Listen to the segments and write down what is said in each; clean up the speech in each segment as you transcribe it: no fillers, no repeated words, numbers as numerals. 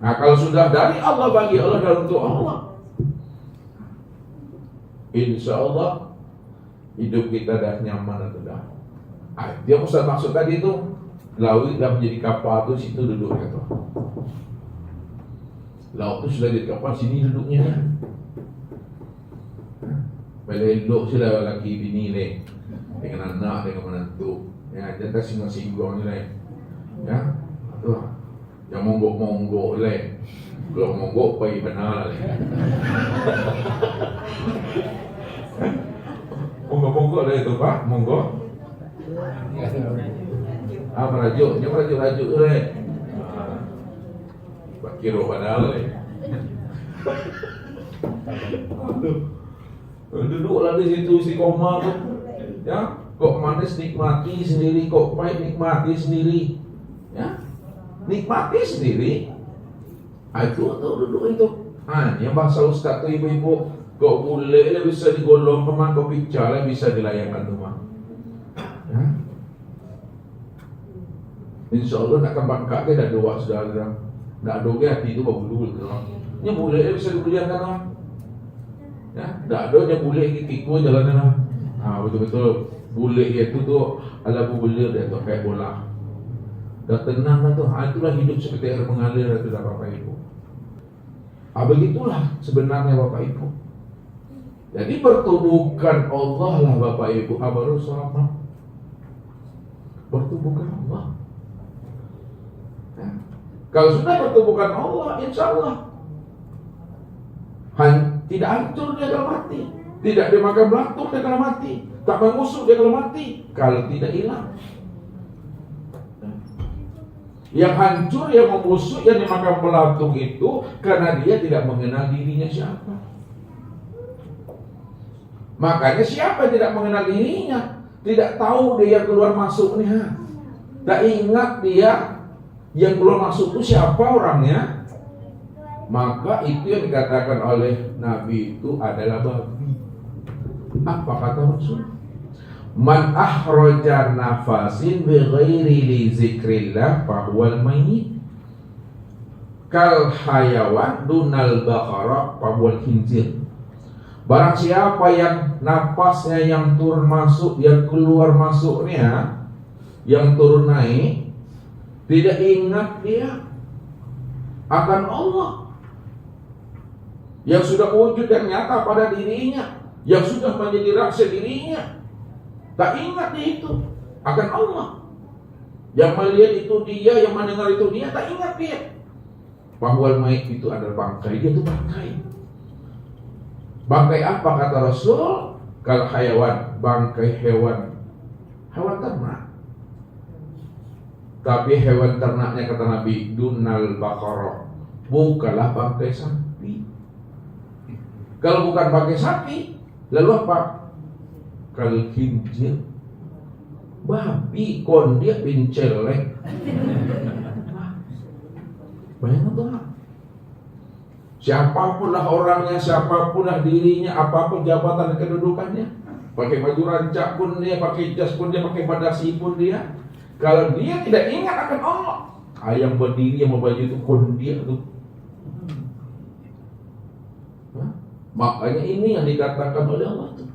Nah kalau sudah dari Allah, bagi Allah dan untuk Allah, insya Allah hidup kita dah nyaman atau dah. Dia Ustaz maksud tadi itu laut dah menjadi kapal tu, situ duduknya tu. Laut tu sudah jadi kapal, sini duduknya. Bila elok sila lelaki bini ni dengan anak, dengan menantu. Ya, jangan singgah-singgah ni lah. Ya, tu lah. Yang monggok-monggok lah. Kalau monggok pergi benar lah. Monggok-monggok lah itu Pak, monggok. Merajuk, dia merajuk-rajuk tu lah. Pak kira benar lah. Duduklah di situ istiqomah tu. Ya, kok manis nikmati sendiri, kok pahit nikmati sendiri. Ya, nikmati sendiri. Itu duduk itu. Yang bahasa ustaz tu ibu-ibu, kok boleh lah bisa digolong kemana, kok bicara bisa dilayangkan rumah. Ya. Insya Allah nak kembangkak dia dah dua sudah ada. Nak doge hati itu bagus dulu. Ini boleh lah bisa dibayangkan rumah. Ya, tak ada yang boleh ikut jalanan lah. Betul-betul boleh itu tu ala boleh dia tu kayak bola. Dah tenang lah tu. Itulah hidup seperti air mengalir itu dah Bapak Ibu. Begitulah sebenarnya Bapak Ibu. Jadi pertubuhkan Allah lah Bapak Ibu. Baru selamat. Pertubuhkan Allah. Ya. Kalau sudah pertubuhkan Allah, insya Allah tidak hancur dia kalau mati, tidak dimakan belatung dia kalau mati, tak mengusuk dia kalau mati, kalau tidak hilang. Yang hancur, yang mengusuk, yang dimakan belatung itu karena dia tidak mengenal dirinya siapa. Makanya siapa yang tidak mengenal dirinya, tidak tahu dia keluar masuknya, tak ingat dia yang keluar masuk itu siapa orangnya, maka itu yang dikatakan oleh Nabi itu adalah babi. Apa kata Rasul? Man ahraja nafasin bighairi li zikrillah fahuwal mayyit kal hayawan dunal baqara fahuwal khinzir. Barang siapa yang napasnya yang turun masuk, yang keluar masuknya, yang turun naik, tidak ingat dia akan Allah yang sudah wujud dan nyata pada dirinya, yang sudah menjadi rahasia dirinya, tak ingat dia itu akan Allah. Yang melihat itu dia, yang mendengar itu dia, tak ingat dia. Bahwa mayit itu adalah bangkai, dia itu bangkai. Bangkai apa kata Rasul? Kal hayawan, bangkai hewan, hewan ternak. Tapi hewan ternaknya kata Nabi, dunal baqarah, bukanlah bangkai sapi. Kalau bukan bangkai sapi, lalu apa? Kal khinzir, babi kondiak bincelek. Bayangkan tuh, siapapun lah orangnya, siapapun lah dirinya, apapun jabatan dan kedudukannya, pakai baju rancak pun dia, pakai jas pun dia, pakai badasi pun dia, kalau dia tidak ingat akan Allah, yang berdiri yang membaju itu kondiak tuh. Makanya ini yang dikatakan oleh Allah tuh,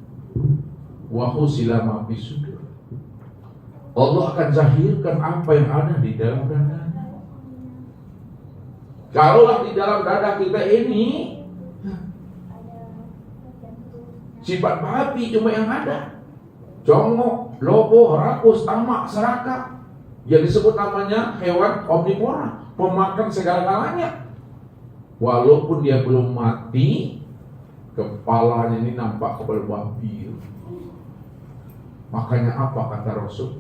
wa husila ma fi sudur. Allah akan zahirkan apa yang ada di dalam dada. Kalaulah di dalam dada kita ini sifat babi cuma yang ada, congok, lobo, rakus, tamak, serakah, yang disebut namanya hewan omnivora, pemakan segala-galanya. Walaupun dia belum mati, kepalanya ini nampak kepala babi. Makanya apa kata Rasul?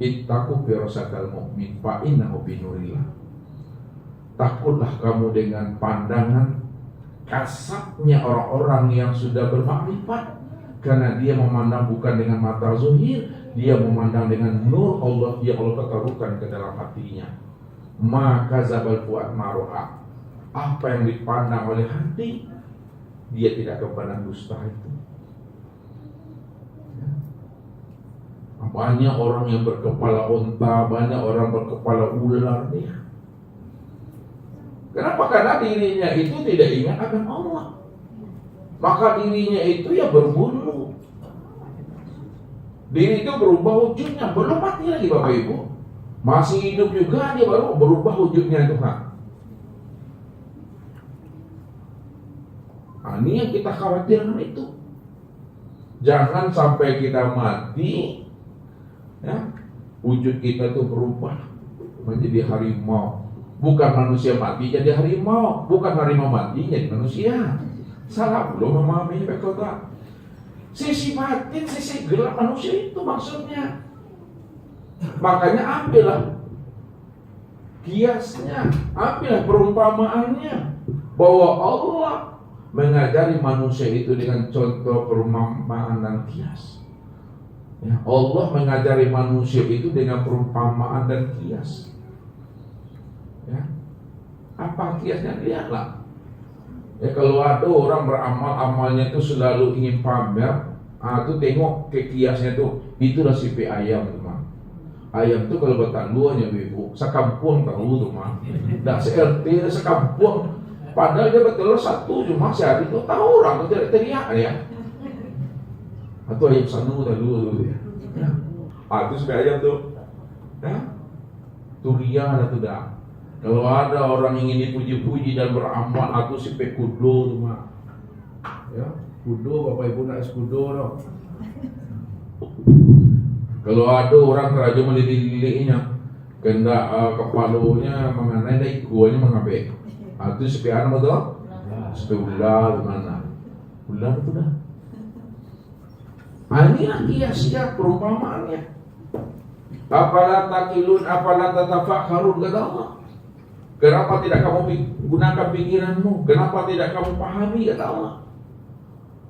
Ittaqu firasakal mu'min fa innahu binurillah. Takutlah kamu dengan pandangan kasatnya orang-orang yang sudah bermakrifat, karena dia memandang bukan dengan mata zahir, dia memandang dengan nur Allah yang Allah taruhkan ke dalam hatinya. Maka zabal fuad maroha, apa yang dipandang oleh hati, dia tidak akan pernah dusta itu. Banyak orang yang berkepala unta, banyak orang berkepala ular dia. Kenapa? Karena dirinya itu tidak ingat akan Allah. Maka dirinya itu ya berbulu. Diri itu berubah wujudnya, belum mati lagi Bapak Ibu. Masih hidup juga dia baru berubah wujudnya Tuhan. Nah, ini yang kita khawatirkan itu. Jangan sampai kita mati, ya, wujud kita itu berubah menjadi harimau. Bukan manusia mati jadi harimau, bukan harimau mati jadi manusia. Salah belum memahami kata. Sisi batin, sisi gelap manusia itu maksudnya. Makanya ambillah kiasnya, ambillah perumpamaannya bahwa Allah mengajari manusia itu dengan contoh perumpamaan dan kias. Ya, Allah mengajari manusia itu dengan perumpamaan dan kias. Ya. Apa kiasnya? Lihatlah. Ya, kalau ada orang beramal, amalnya itu selalu ingin pamer, itu tengok ke kiasnya tuh, itulah sifat ayam teman. Ayam tuh kalau bertanduannya ibu, sekampung tahu tuh mah. Dak se-RT sekampung. Padahal dia bertelur satu cuma sehari itu tahu orang tuh teriak ya. Atau ayam sanu dulu tuh ya. Itu sifat ayam tuh. Ya. Turia ada tuh dah. Kalau ada orang ingin dipuji-puji dan beramal, aku sifat kudo tuh mah. Ya, kudo Bapak Ibu nak es kudo dong. Kalau ada orang kerja melilit-lilitnya, kena kepalanya mengenai dan ikuannya mengabek. Itu sepian apa tuh? Sepian mana? Ular itu dah. Inilah kiasnya perumpamaannya. Apalah takilun, apalah tatafakkarun kata Allah. Kenapa tidak kamu gunakan pikiranmu? Kenapa tidak kamu pahami kata Allah?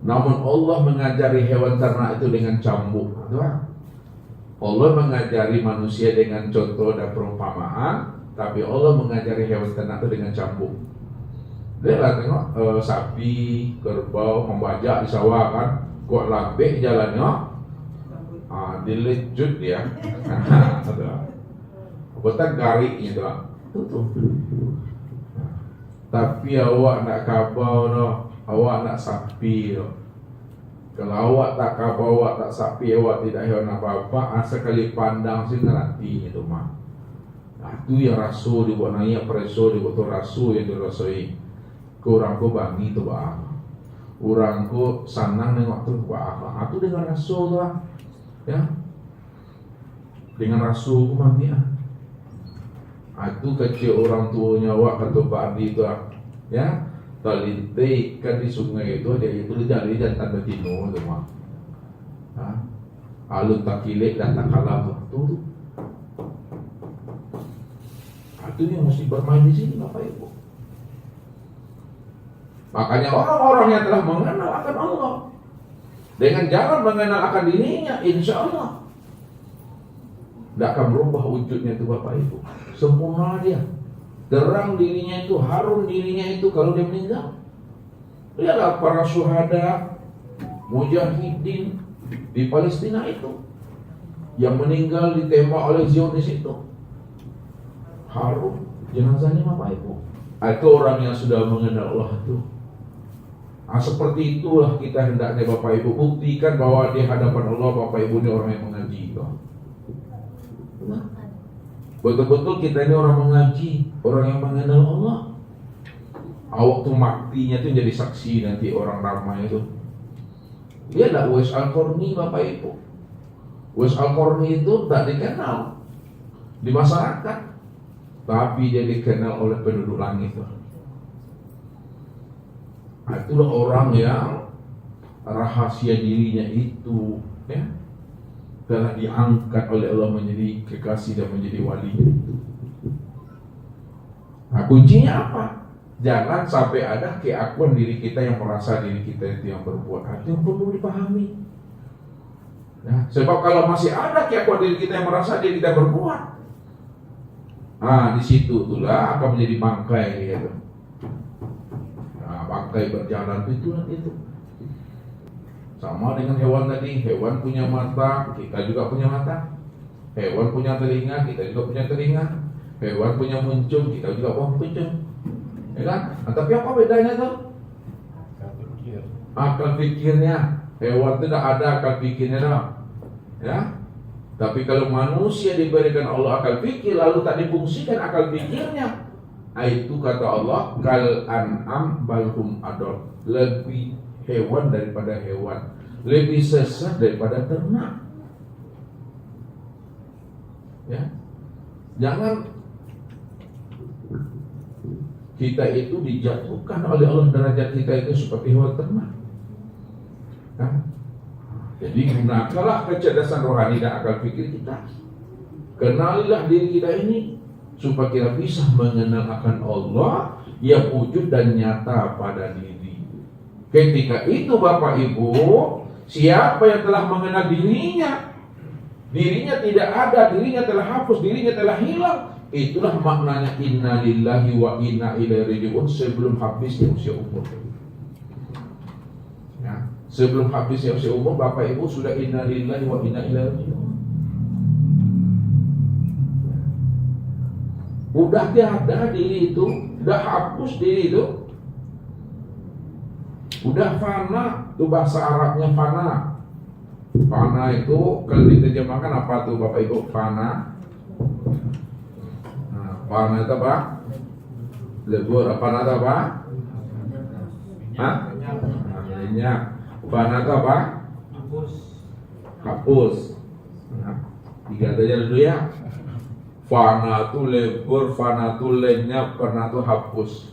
Namun Allah mengajari hewan ternak itu dengan cambuk. Allah mengajari manusia dengan contoh dan perumpamaan, tapi Allah mengajari hewan ternak itu dengan cambuk. Dia lah tengok sapi, kerbau membajak di sawah kan, kok labeh jalannya, dilejut dia, betul gariknya tu. Tapi awak nak kabau no, awak nak sapi no. Kalau awak tak kabau, awak tak sapi, awak tidak hewan apa-apa, sekali pandang sih nantinya tu mah. Itu yang rasul dibuat naik preso dibuat tu rasul yang dirasoi. Kurang ko bangi tu bah. Orang ko sanang nengok tu bah. Itu dengan rasul tu lah. Ya. Dengan rasul ko mami ah. Itu kecil orang tuanya awak kata Pak Adi itu ya, talintai kan di sungai itu dia itu jadi jantan betina tu mah. Alun takilek dan tak kalah tu. Itu yang mesti bermain di sini Bapak Ibu. Makanya orang-orang yang telah mengenal akan Allah dengan jalan mengenal akan dirinya, insya Allah tidak akan berubah wujudnya itu Bapak Ibu. Sempurna dia, terang dirinya itu, harum dirinya itu kalau dia meninggal. Lihatlah para syuhada, mujahidin di Palestina itu yang meninggal ditembak oleh Zionis itu, harum jenazahnya Bapak Ibu. Itu orang yang sudah mengenal Allah itu. Seperti itulah kita hendaknya Bapak Ibu buktikan bahwa di hadapan Allah Bapak Ibu ini orang yang mengaji. Betul-betul kita ini orang mengaji, orang yang mengenal Allah. Waktu matinya itu jadi saksi nanti orang ramai itu. Dia adalah Uwais Al-Qarni Bapak Ibu. Uwais Al-Qarni itu tak dikenal di masyarakat, tapi dia dikenal oleh penduduk langit. Itulah orang yang rahasia dirinya itu ya telah diangkat oleh Allah menjadi kekasih dan menjadi wali. Nah, kuncinya apa? Jangan sampai ada keakuan diri kita yang merasa diri kita itu yang berbuat. Itu yang perlu dipahami. Nah, sebab kalau masih ada keakuan diri kita yang merasa diri kita berbuat, di situ itulah akan menjadi bangkai gitu. Bangkai berjalan itu. Sama dengan hewan tadi, hewan punya mata, kita juga punya mata. Hewan punya telinga, kita juga punya telinga. Hewan punya muncung, kita juga punya muncung. ya kan? Nah, tapi apa bedanya tuh? Akal pikirnya. Hewan tidak ada akal pikirnya dong. Ya. Tapi kalau manusia diberikan Allah akal pikir lalu tak difungsikan akal pikirnya, itu kata Allah kal an'am balhum adol, lebih hewan daripada hewan, lebih sesat daripada ternak. Ya. Jangan kita itu dijatuhkan oleh Allah derajat kita itu seperti hewan ternak. Kan? Jadi gunakanlah kecerdasan rohani dan akal pikir kita. Kenalilah diri kita ini supaya kita bisa mengenal akan Allah yang wujud dan nyata pada diri. Ketika itu Bapak Ibu, siapa yang telah mengenal dirinya, dirinya tidak ada, dirinya telah hapus, dirinya telah hilang, itulah maknanya inna lillahi wa inna ilaihi raji'un sebelum habisnya usia umur. Ya. Sebelum habisnya usia umur, Bapak Ibu sudah inna lillahi wa inna ilaihi raji'un. Udah tiada diri itu, udah hapus diri itu, udah fana. Itu bahasa Arabnya fana. Fana itu kalau diterjemahkan apa tuh Bapak Ibu? Fana. Nah, fana itu apa? Lebur. Fana itu apa? Hah? Minyak. Fana itu apa? Hapus. Nah, tiga aja dulu ya. Fana itu lebur, fana itu lenyap, fana itu hapus.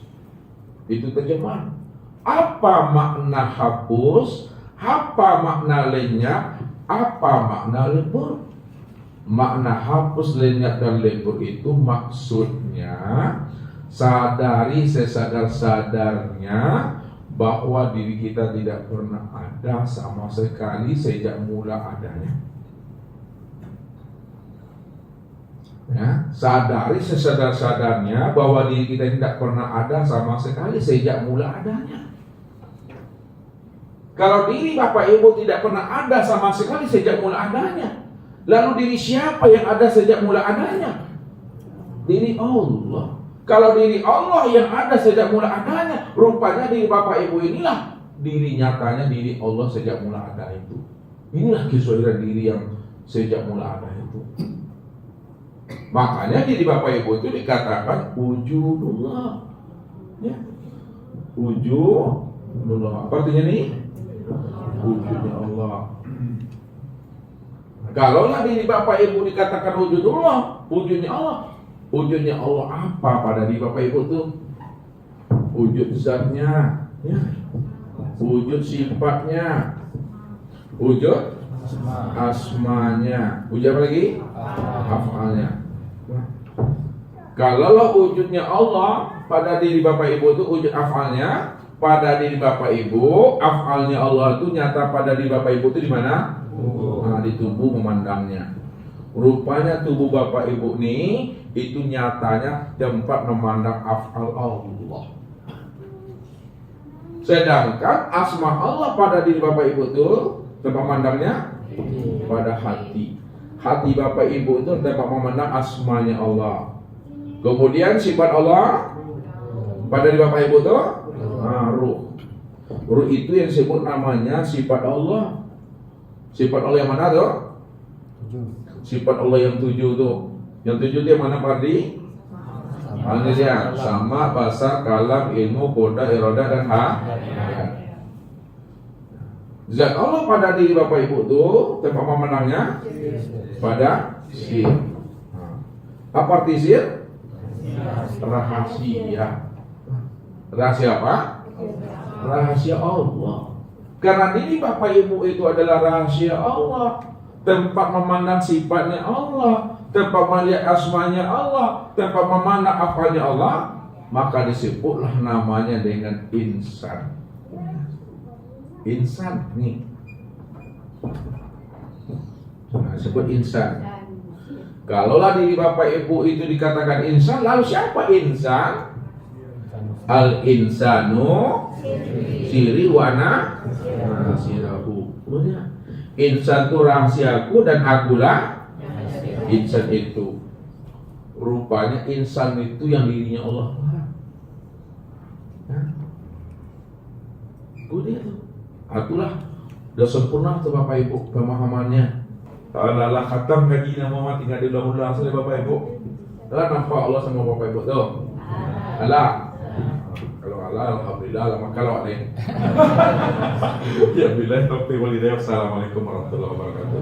Itu terjemahan. Apa makna hapus? Apa makna lenyap? Apa makna lebur? Makna hapus, lenyap, dan lebur itu maksudnya sadari sesadar-sadarnya bahwa diri kita tidak pernah ada sama sekali sejak mula adanya. Ya, sadari sesadar-sadarnya bahwa diri kita tidak pernah ada sama sekali sejak mula adanya. Kalau diri Bapak Ibu tidak pernah ada sama sekali sejak mula adanya, lalu diri siapa yang ada sejak mula adanya? Diri Allah. Kalau diri Allah yang ada sejak mula adanya, rupanya diri Bapak Ibu inilah diri nyatanya diri Allah sejak mula ada itu. Inilah kesulitan diri yang sejak mula ada itu. Makanya diri Bapak Ibu itu dikatakan wujudullah. Ya. Wujudullah. Apa artinya nih? Wujudnya Allah. Kalaulah diri Bapak Ibu dikatakan wujudullah, wujudnya Allah. Wujudnya Allah apa pada diri Bapak Ibu tuh? Wujud zatnya, ya. Wujud sifatnya, wujud asmanya, wujud apa lagi? Afalnya. Kalau wujudnya Allah pada diri Bapak Ibu itu wujud afalnya, pada diri Bapak Ibu, afalnya Allah itu nyata pada diri Bapak Ibu itu di mana? Nah, di tubuh memandangnya. Rupanya tubuh Bapak Ibu nih itu nyatanya tempat memandang afal Allah. Sedangkan asma Allah pada diri Bapak Ibu itu tempat memandangnya pada hati. Hati Bapak Ibu itu tempat memandang asmanya Allah. Kemudian sifat Allah pada diri Bapak Ibu itu ruh. Ruh itu yang disebut namanya sifat Allah. Sifat Allah yang mana tuh? Sifat Allah yang 7 tuh. Yang 7 itu yang mana Pak Ardi? Manusia, sama, basar, kalam, ilmu, koda, iroda, dan hayat. Zat Allah pada diri Bapak Ibu tuh tempat memandangnya pada sir. Apa arti sir? Rahasia. Rahasia apa? Rahasia Allah. Karena diri Bapak Ibu itu adalah rahasia Allah, tempat memandang sifatnya Allah, tempat melihat asmanya Allah, tempat memandang afalnya Allah, maka disebutlah namanya dengan insan. Insan nih. Nah, disebut insan. Kalaulah diri Bapak Ibu itu dikatakan insan, lalu siapa insan? Al-insanu siri wana sirahu. Insan itu rahasiaku dan akulah insan itu. Rupanya insan itu yang dirinya Allah. Nah, itu dia tuh. Itulah udah sempurna tuh Bapak Ibu pemahamannya. Ta'ala khatam kaji nama tinggal di dalam asal Bapak Ibu. Telah nampak Allah sama Bapak Ibu tuh. Allah. Kalau Allah alhamdulillah lama kalau nih. Ya billahi taufiq wal hidayah. Assalamualaikum warahmatullahi wabarakatuh.